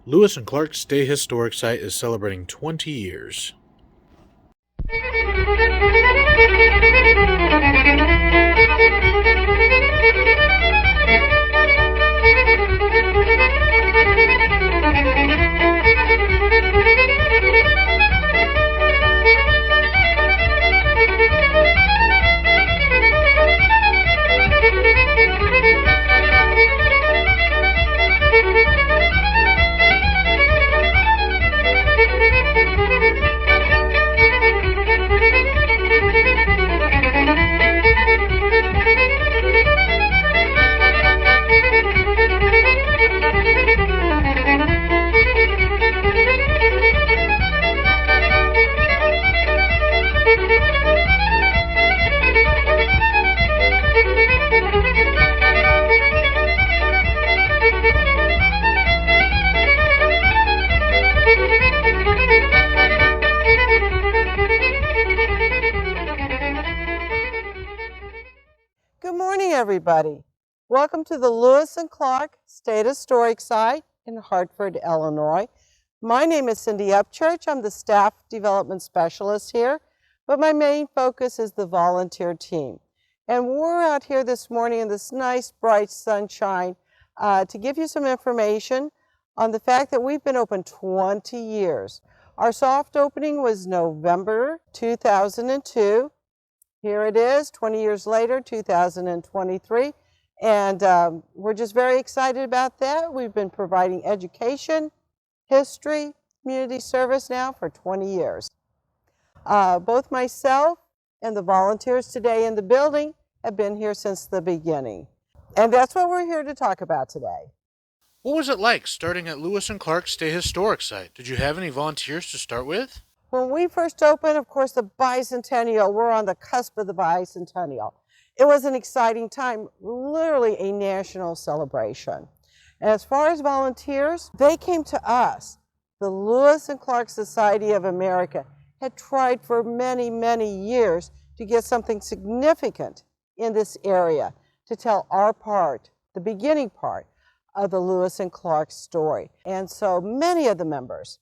Lewis and Clark State Historic Site is celebrating 20 years. Good morning, everybody. Welcome to the Lewis and Clark State Historic Site in Hartford, Illinois. My name is Cindy Upchurch. I'm the Staff Development Specialist here, but my main focus is the volunteer team. And we're out here this morning in this nice, bright sunshine to give you some information on the fact that we've been open 20 years. Our soft opening was November 2002. Here it is, 20 years later, 2023, and we're just very excited about that. We've been providing education, history, community service now for 20 years. Both myself and the volunteers today in the building have been here since the beginning, and that's what we're here to talk about today. What was it like starting at Lewis and Clark State Historic Site? Did you have any volunteers to start with? When we first opened, of course, the bicentennial, we're on the cusp of the bicentennial. It was an exciting time, literally a national celebration. And as far as volunteers, they came to us. The Lewis and Clark Society of America had tried for many, many years to get something significant in this area to tell our part, the beginning part of the Lewis and Clark story. And so many of the members,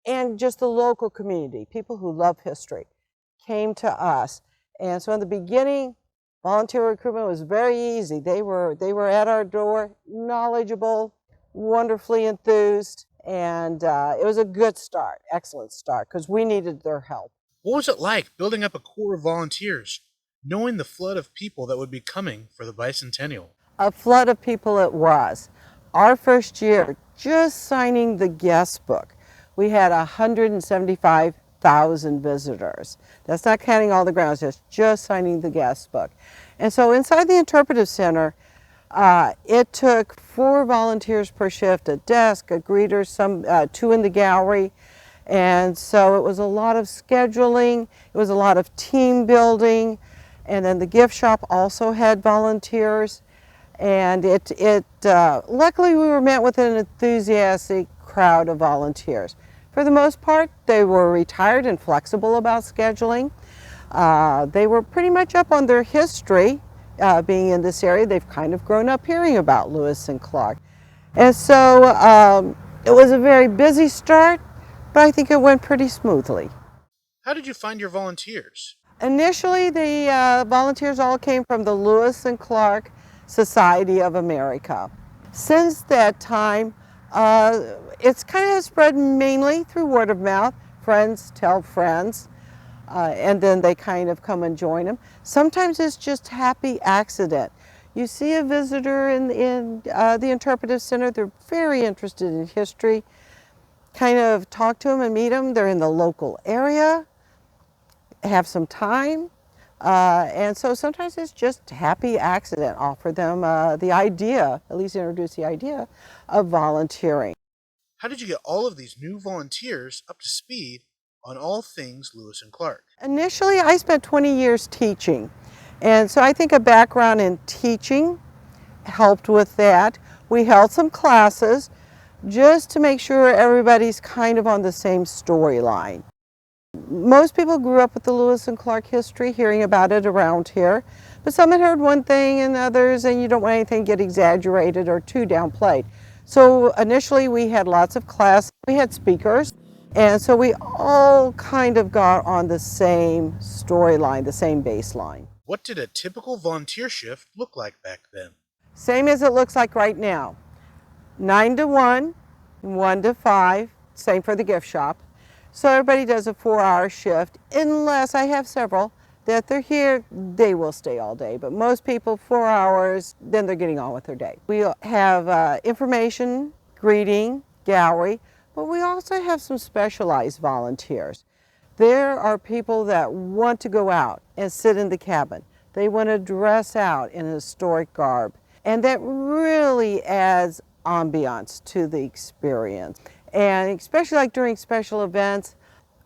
and just the local community, people who love history, came to us. And so in the beginning, volunteer recruitment was very easy. They were at our door, knowledgeable, wonderfully enthused, and it was a good start, excellent start, because we needed their help. What was it like building up a core of volunteers, knowing the flood of people that would be coming for the bicentennial? A flood of people it was. Our first year, just signing the guest book, we had 175,000 visitors. That's not counting all the grounds, just signing the guest book. And so inside the Interpretive Center, it took 4 volunteers per shift, a desk, a greeter, 2 in the gallery. And so it was a lot of scheduling, it was a lot of team building, and then the gift shop also had volunteers. And luckily we were met with an enthusiastic crowd of volunteers. For the most part, they were retired and flexible about scheduling. They were pretty much up on their history being in this area. They've kind of grown up hearing about Lewis and Clark. And so it was a very busy start, but I think it went pretty smoothly. How did you find your volunteers? Initially, the volunteers all came from the Lewis and Clark Society of America. Since that time, it's kind of spread mainly through word of mouth. Friends tell friends, and then they kind of come and join them. Sometimes it's just happy accident. You see a visitor in the Interpretive Center, they're very interested in history, kind of talk to them and meet them. They're in the local area, have some time, and so sometimes it's just happy accident. Offer them the idea, at least introduce the idea of volunteering. How did you get all of these new volunteers up to speed on all things Lewis and Clark? Initially, I spent 20 years teaching, and so I think a background in teaching helped with that. We held some classes just to make sure everybody's kind of on the same storyline. Most people grew up with the Lewis and Clark history, hearing about it around here, but some had heard one thing and others, and you don't want anything to get exaggerated or too downplayed. So initially we had lots of class, we had speakers, and so we all kind of got on the same storyline, the same baseline. What did a typical volunteer shift look like back then? Same as it looks like right now. 9 to 1, 1 to 5, same for the gift shop. So everybody does a 4-hour shift, unless I have several that they're here, they will stay all day. But most people, 4 hours, then they're getting on with their day. We have information, greeting, gallery, but we also have some specialized volunteers. There are people that want to go out and sit in the cabin. They want to dress out in historic garb, and that really adds ambiance to the experience. And especially like during special events,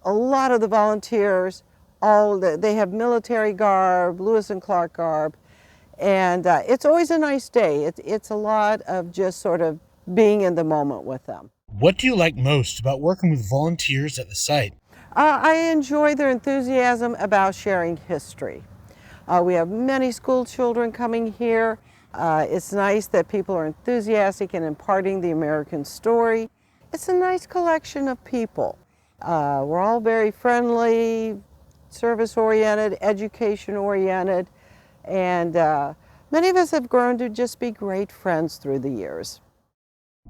a lot of the volunteers, they have military garb, Lewis and Clark garb, and it's always a nice day. It's a lot of just sort of being in the moment with them. What do you like most about working with volunteers at the site? I enjoy their enthusiasm about sharing history. We have many school children coming here. It's nice that people are enthusiastic in imparting the American story. It's a nice collection of people. We're all very friendly, service-oriented, education-oriented, and many of us have grown to just be great friends through the years.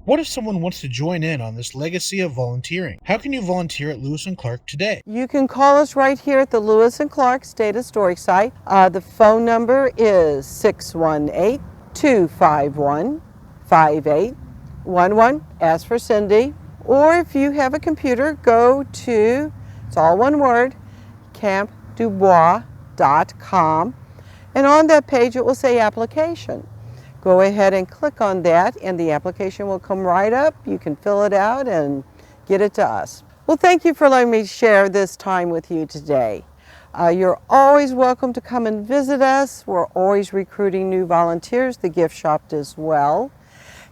What if someone wants to join in on this legacy of volunteering? How can you volunteer at Lewis and Clark today? You can call us right here at the Lewis and Clark State Historic Site. The phone number is 618-251-5811. Ask for Cindy. Or if you have a computer, go to, it's all one word, campdubois.com. And on that page it will say application. Go ahead and click on that and the application will come right up. You can fill it out and get it to us. Well, thank you for letting me share this time with you today. You're always welcome to come and visit us. We're always recruiting new volunteers. The gift shop as well.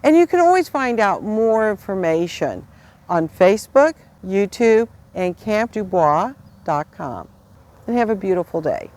And you can always find out more information on Facebook, YouTube, and campdubois.com. And have a beautiful day.